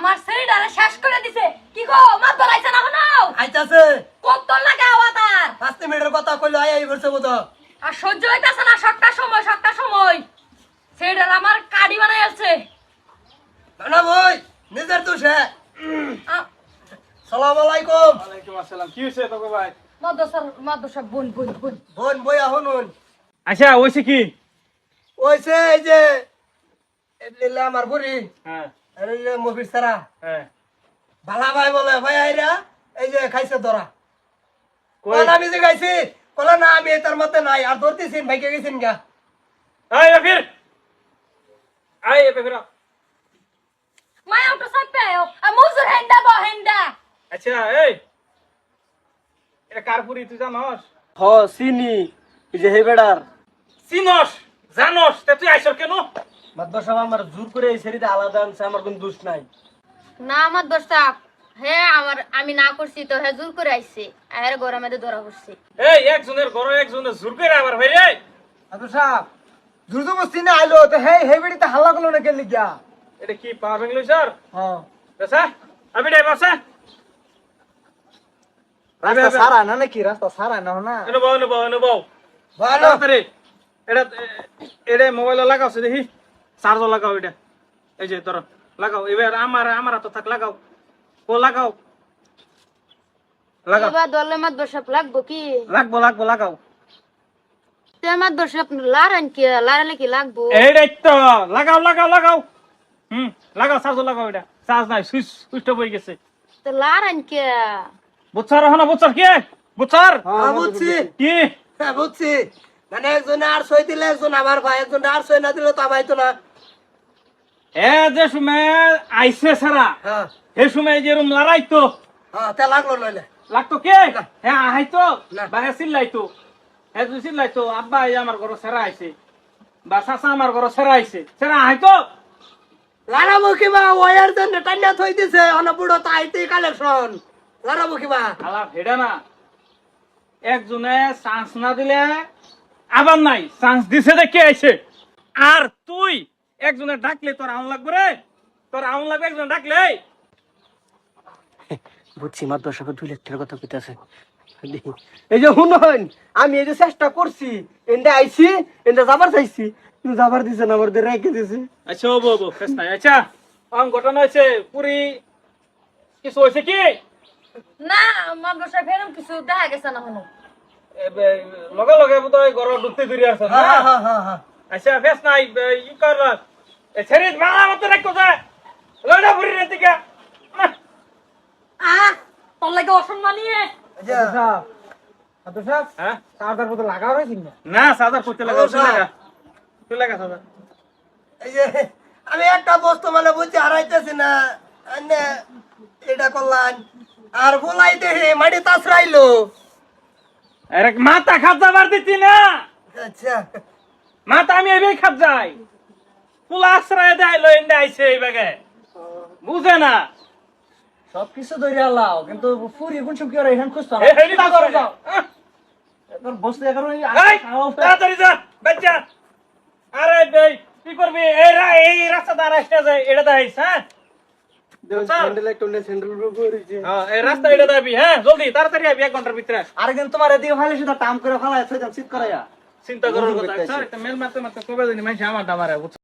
আমার ছেলেটারে শেষ করে দিছে। কি গো মাত বলাইছে না হনাও? আইতাছে কত লাগে আওয়াতার। 5 মিনিটের কথা কইলো আই করছে বুঝো। আর সহ্য হইতাছে না সবটা সময়। ছেলেটার আমার কাডি বানাই আছে। না ভাই নিজের তো সে। সালাম আলাইকুম। ওয়ালাইকুম আসসালাম। কি হইছে তোকে ভাই? মাদ্রাসা বোন। বোন বইয়া শুনুন। আচ্ছা হইছে কি? ওইছে এই যে এদিলা আমার বুড়ি হ্যাঁ এই যে মফির সারা হ্যাঁ। ভালা ভাই বলে ভাই আইরা এই যে খাইছে ধরা। কই? কোন আমি যে খাইছি কলা না আমি তার মতে নাই আর ধরতেছিন ভাইকে গেছিন গা। আয় ফির আয় ফির। মায়া উঠো সাপে আও। আর মুজুর হেন্ডা। আচ্ছা এই এটা কার পুরি তুই জানোস? হ চিনি এই যে হে বেড়ার চিনস জানোস তে তুই আইছর কেন? মাদ্রাসা আমার জোর করে এই ছেড়িতে আলাদা আনছে আমার কোনো দোষ নাই। না আমার দোস্তা আমি না করছি তো হে জোর করে আইছে আর গরমে ধরা করছি। এই একজনের ঘর একজনের জোর করে আবার ভাই রে। মাদ্রাসা জোর জবরদস্তি না আইলো তো হে হে বেড়িতে হাল্লা করলো না কেন লিগা? এটা কি পাওয়ার বেঙ্গলি স্যার? হ্যাঁ আচ্ছা আমি রে বাসা রাস্তা সারা না নাকি রাস্তা সারা না না এনো বাও ভালো তাড়াতাড়ি এটা এটা মোবাইলে লাগাও দেখি চার্জ লাগাও এটা এই যে তোর লাগাও এবার আমার হাতে থাক লাগাও ও লাগাও এবার দলে মাত বসাপ লাগবো কি? লাগাও তে মাত বসাপ লারান কি লারালে কি লাগবো? এইটাই তো লাগাও লাগাও চার্জ লাগাও এটা চার্জ নাই সুইচ অফ হয়ে গেছে তো লারান কি বুঝছার হনা বুঝছার কি বুঝছার বুঝছি কি হ্যাঁ বুঝছি মানে একজন আর সই দিলে একজন আমার ভাই একজন আর সই না দিলে তো আমার তো না। এ যে সময় আইসে সারা হ্যাঁ সে সময় যে রুম লড়াইতো হ্যাঁ তা লাগলো নইলে লাগতো কে হ্যাঁ আহাইতো না। বা হ্যাঁ চিল্লাইতো হ্যাঁ তুই চিল্লাইতো আব্বা এই আমার ঘর সেরা আইছে বা চাচা আমার ঘর সেরা আইছে সেরা আহাইতো লারাবো কিবা ওয়ার জন্য টান্না থই দিছে অনা বুড়ো তাইতে কালেকশন লারাবো কিবা আলা ভেড়া না একজনে চান্স না দিলে আবার নাই চান্স দিছে দেখে আইছে আর তুই একজনে ডাকলে তোর আউন লাগবে রে তোর আউন লাগবে একজন ডাকলে বুঝছি মাদ্রাসা 2 লাখ টাকার কথা কইতাছে। এই যে শুনুন আমি এই যে চেষ্টা করছি এন্ডা আইছি এন্ডা যাবার চাইছি কিন্তু যাবার দিছে না আমার রেখে দিছে। আচ্ছা বো ফেস নাই আচ্ছা ঘটনা হয়েছে পুরি কিছু হয়েছে কি না মাদ্রাসা ফেরম কিছু দেখা গেছে না হনো। লগে লগে বোধহয় ঘর ঢুকতে ধরে আসছে না হ্যাঁ আচ্ছা ফেস নাই ই কর ছেড়ে বাংলা মতো রাখো যা লড়া পুরি রে দিকে তোর লাগে অসম্মানী। আচ্ছা মাদ্রাসা হ্যাঁ চার্জার মতো লাগাও রে কিনা না সাদা করতে লাগা তুই লাগা সাদা এই যে আমি একটা বস্তু মানে বুঝছি হারাইতেছি না আন্নে এটা করলাম আর বলাই দেখে মাটি তাছরাইলো। আরে মাথা খাপ যাবার দিতি না আচ্ছা মাথা আমি এবেই খাপ যাই ফুল আশ্রয় দেয় লো ইন্ডা আইছে এই বাগে বুঝে না সবকিছু ধরে আলাও কিন্তু ফুরি কোন সব কি আর এখান খুঁজতো না। এই হেডি তো করে যাও তোর বসতে এখন ওই এই তাড়াতাড়ি যা বাচ্চা আরে বেই কি করবি এই রাস্তা দ্বারা আসতে যায় এটা দাইস হ্যাঁ স্যান্ডেল একটা স্যান্ডেল করেছে। হ্যাঁ এই রাস্তা এটা দাবি হ্যাঁ জলদি তাড়াতাড়ি আবি 1 ঘন্টার ভিতরে আর কিন্তু তোমার এদিকে ভালো সেটা টাম করে ফেলায় সেটা চিত করাইয়া চিন্তা করার কথা স্যার একটা মেল মারতে কবে জানি মাইছে আমার দামারে